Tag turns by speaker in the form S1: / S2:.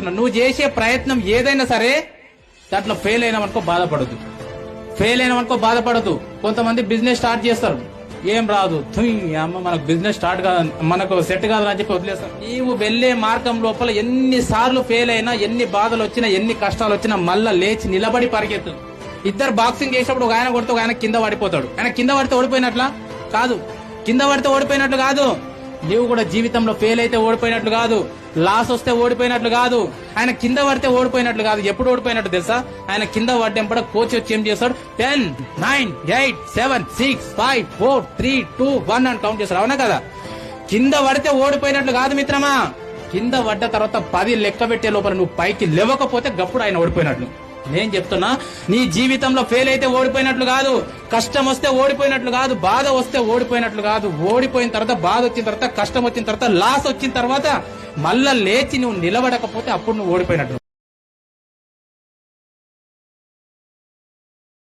S1: నువ్వు చేసే ప్రయత్నం ఏదైనా సరే దాంట్లో ఫెయిల్ అయినామనుకో బాధపడదు. కొంతమంది బిజినెస్ స్టార్ట్ చేస్తారు, ఏం రాదు, అమ్మ మనకు బిజినెస్ స్టార్ట్ కాదు, మనకు సెట్ కాదు అని చెప్పి వదిలేస్తారు. నీవు వెళ్లే మార్గం లోపల ఎన్ని సార్లు ఫెయిల్ అయినా, ఎన్ని బాధలు వచ్చినా, ఎన్ని కష్టాలు వచ్చినా మళ్ళా లేచి నిలబడి పరిగెత్తు. ఇద్దరు బాక్సింగ్ చేసినప్పుడు ఒక ఆయన కొడితే ఒక ఆయన కింద పడిపోతాడు. ఆయన కింద పడితే ఓడిపోయినట్లా కాదు, కింద పడితే ఓడిపోయినట్లు కాదు. నీవు కూడా జీవితంలో ఫెయిల్ అయితే ఓడిపోయినట్లు కాదు, లాస్ వస్తే ఓడిపోయినట్లు కాదు, ఆయన కింద పడితే ఓడిపోయినట్లు కాదు. ఎప్పుడు ఓడిపోయినట్టు తెలుసా? ఆయన కింద పడ్డం కోచ్ వచ్చి ఏం చేస్తాడు, 10, 9, 8, 7, 6, 5, 4, 3, 2, 1 అని కౌంట్ చేస్తాడు. అవునా కదా? కింద పడితే ఓడిపోయినట్లు కాదు మిత్రమా. కింద పడ్డ తర్వాత 10 లెక్క పెట్టే లోపల నువ్వు పైకి లేవకపోతే గప్పుడు ఆయన ఓడిపోయినట్లు. నేను చెప్తున్నా, నీ జీవితంలో ఫెయిల్ అయితే ఓడిపోయినట్లు కాదు, కష్టం వస్తే ఓడిపోయినట్లు కాదు, బాధ వస్తే ఓడిపోయినట్లు కాదు. ఓడిపోయిన తర్వాత, బాధ వచ్చిన తర్వాత, కష్టం వచ్చిన తర్వాత, లాస్ వచ్చిన తర్వాత మళ్ళా లేచి నువ్వు నిలబడకపోతే అప్పుడు నువ్వు ఓడిపోయినట్లు.